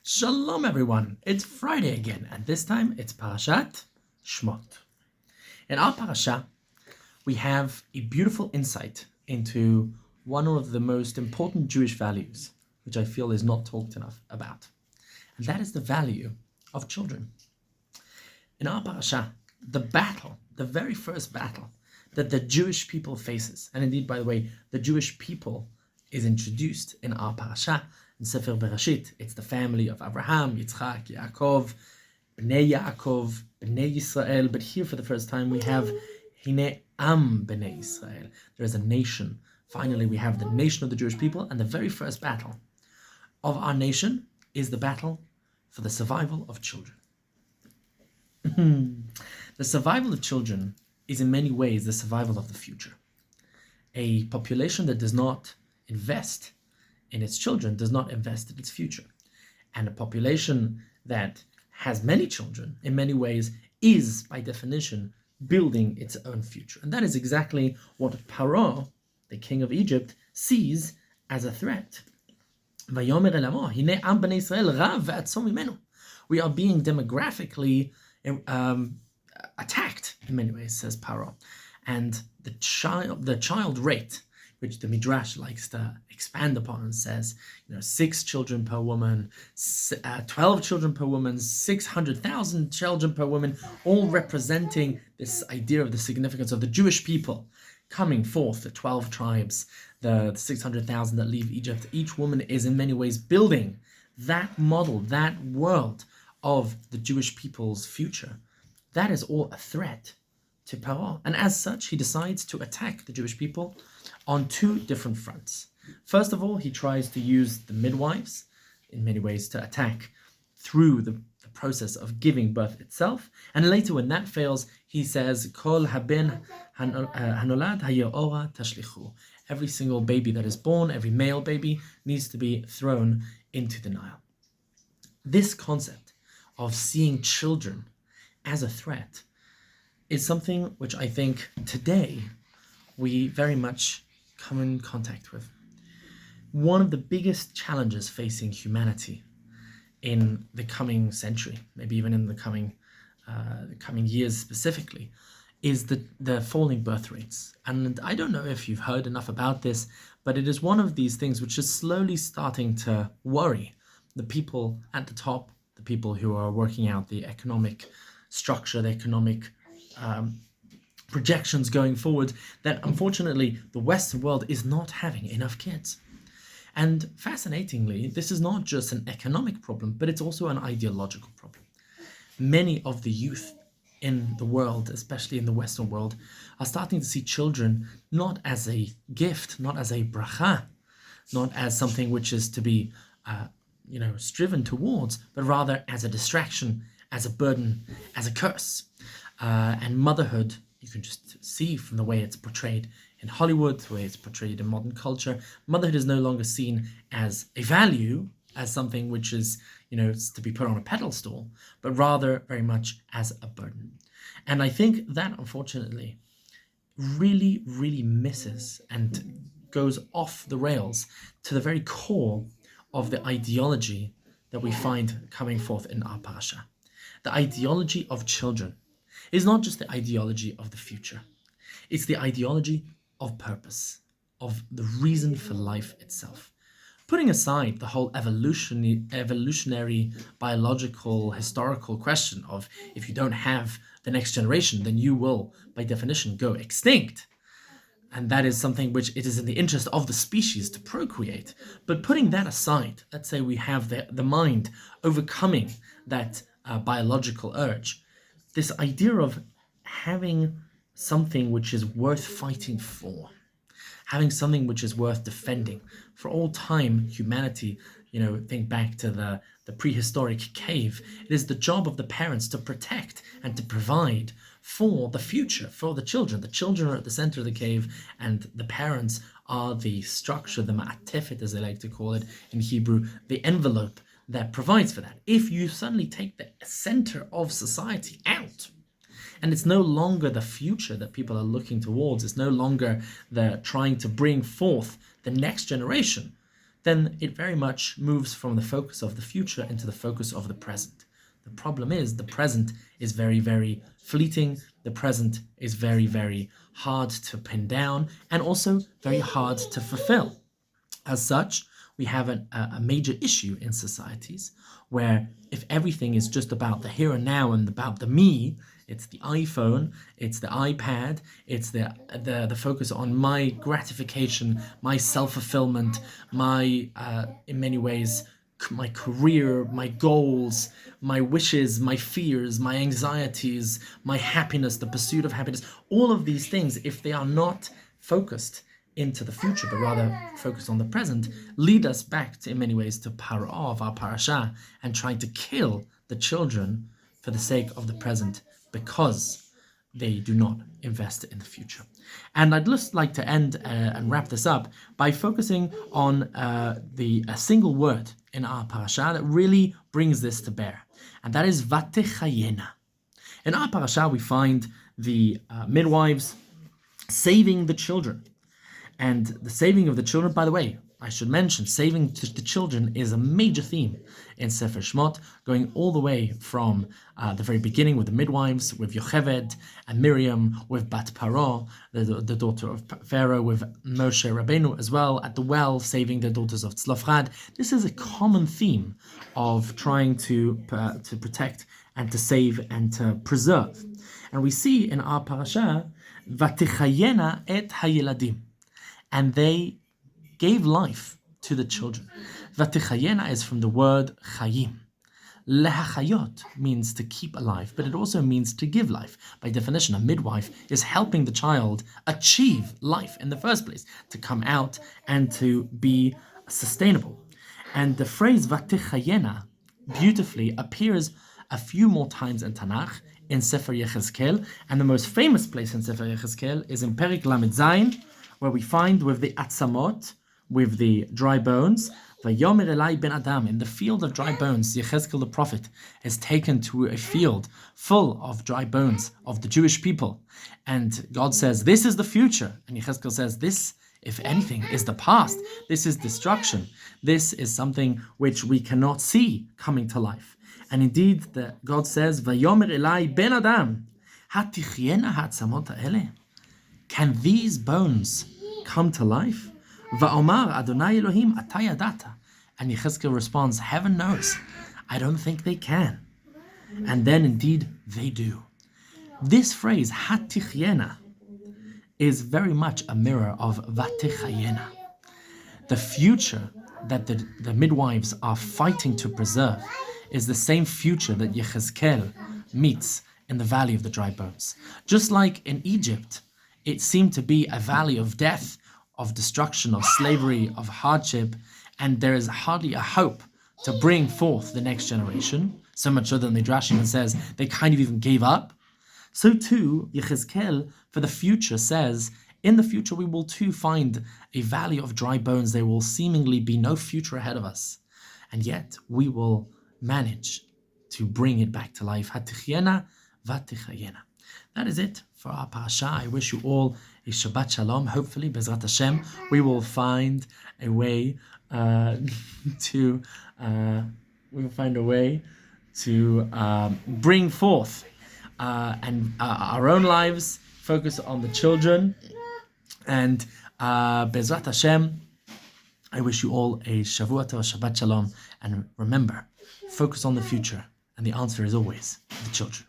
Shalom everyone, it's Friday again, and this time it's Parashat Shemot. In our parasha, we have a beautiful insight into one of the most important Jewish values, which I feel is not talked enough about, and that is the value of children. In our parasha, the very first battle that the Jewish people faces, and indeed, by the way, the Jewish people is introduced in our parasha, in Sefer Bereshit. It's the family of Abraham, Yitzchak, Yaakov, Bnei Yaakov, Bnei Yisrael. But here for the first time we have Hine Am Bnei Yisrael. There is a nation. Finally, we have the nation of the Jewish people, and the very first battle of our nation is the battle for the survival of children. The survival of children is in many ways the survival of the future. A population that does not invest in its children does not invest in its future. And a population that has many children, in many ways, is, by definition, building its own future. And that is exactly what Paro, the king of Egypt, sees as a threat. We are being demographically attacked in many ways, says Paro. And the child rate, which the Midrash likes to expand upon and says, 6 children per woman, 12 children per woman, 600,000 children per woman, all representing this idea of the significance of the Jewish people coming forth, the 12 tribes, the 600,000 that leave Egypt. Each woman is in many ways building that model, that world of the Jewish people's future. That is all a threat to Paro. And as such, he decides to attack the Jewish people on 2 different fronts. First of all, he tries to use the midwives in many ways to attack through the process of giving birth itself. And later, when that fails, he says, Kol haben hanolad hayeora tashlichu. Every single baby that is born, every male baby, needs to be thrown into the Nile. This concept of seeing children as a threat is something which I think today we very much come in contact with. One of the biggest challenges facing humanity in the coming century, maybe even in the coming years specifically, is the falling birth rates. And I don't know if you've heard enough about this, but it is one of these things which is slowly starting to worry the people at the top, the people who are working out the economic structure, the economic projections going forward, that unfortunately the Western world is not having enough kids. And fascinatingly, this is not just an economic problem, but it's also an ideological problem. Many of the youth in the world, especially in the Western world, are starting to see children not as a gift, not as a bracha, not as something which is to be striven towards, but rather as a distraction, as a burden, as a curse. And motherhood, you can just see from the way it's portrayed in Hollywood, the way it's portrayed in modern culture, motherhood is no longer seen as a value, as something which is, to be put on a pedestal, but rather very much as a burden. And I think that, unfortunately, really, really misses and goes off the rails to the very core of the ideology that we find coming forth in our parasha. The ideology of children is not just the ideology of the future. It's the ideology of purpose, of the reason for life itself. Putting aside the whole evolutionary, biological, historical question of if you don't have the next generation, then you will, by definition, go extinct. And that is something which it is in the interest of the species to procreate. But putting that aside, let's say we have the mind overcoming that biological urge. This idea of having something which is worth fighting for, having something which is worth defending. For all time, humanity, think back to the prehistoric cave. It is the job of the parents to protect and to provide for the future, for the children. The children are at the center of the cave, and the parents are the structure, the ma'atefet, as they like to call it in Hebrew, the envelope that provides for that. If you suddenly take the center of society out, and it's no longer the future that people are looking towards, it's no longer the trying to bring forth the next generation, then it very much moves from the focus of the future into the focus of the present. The problem is the present is very, very fleeting. The present is very, very hard to pin down and also very hard to fulfill. As such, we have a major issue in societies where if everything is just about the here and now and about the me, it's the iPhone, it's the iPad, it's the focus on my gratification, my self-fulfillment, my, in many ways, my career, my goals, my wishes, my fears, my anxieties, my happiness, the pursuit of happiness, all of these things, if they are not focused into the future, but rather focus on the present, lead us back to, in many ways, to Paro of our parasha and trying to kill the children for the sake of the present because they do not invest in the future. And I'd just like to end and wrap this up by focusing on a single word in our parasha that really brings this to bear, and that is vatechayena. In our parasha, we find the midwives saving the children. And the saving of the children, by the way, I should mention, saving the children is a major theme in Sefer Shemot, going all the way from the very beginning with the midwives, with Yocheved and Miriam, with Bat Paro, the daughter of Pharaoh, with Moshe Rabbeinu as well, at the well, saving the daughters of Tzlofchad. This is a common theme of trying to protect and to save and to preserve. And we see in our parasha, Vatichayena et hayeladim. And they gave life to the children. Vatichayena is from the word chayim. Lehachayot means to keep alive, but it also means to give life. By definition, a midwife is helping the child achieve life in the first place, to come out and to be sustainable. And the phrase Vatichayena beautifully appears a few more times in Tanakh, in Sefer Yechezkel, and the most famous place in Sefer Yechezkel is in Perik Lamed Zayin, where we find with the atzamot, with the dry bones, Vayomer Elai ben Adam, in the field of dry bones, Yechezkel the prophet is taken to a field full of dry bones of the Jewish people. And God says, this is the future. And Yechezkel says, this, if anything, is the past. This is destruction. This is something which we cannot see coming to life. And indeed, God says, Vayomer Elai ben Adam, Hatichyena ha'atzamot ha'eleh. Can these bones come to life? Va'omar Adonai Elohim ata yadata. And Yechezkel responds, heaven knows, I don't think they can. And then indeed they do. This phrase, hatichyena, is very much a mirror of vatechayena. The future that the midwives are fighting to preserve is the same future that Yechezkel meets in the valley of the dry bones. Just like in Egypt, it seemed to be a valley of death, of destruction, of slavery, of hardship, and there is hardly a hope to bring forth the next generation, so much so that the Midrash even says they kind of even gave up. So too, Yechezkel for the future says, in the future we will too find a valley of dry bones. There will seemingly be no future ahead of us, and yet we will manage to bring it back to life. Hatichyena vatichayena. That is it for our parasha. I wish you all a Shabbat Shalom. Hopefully, Bezrat Hashem, we will find a way to bring forth and our own lives, focus on the children, and Bezrat Hashem. I wish you all a Shavua Tov, Shabbat Shalom, and remember, focus on the future, and the answer is always the children.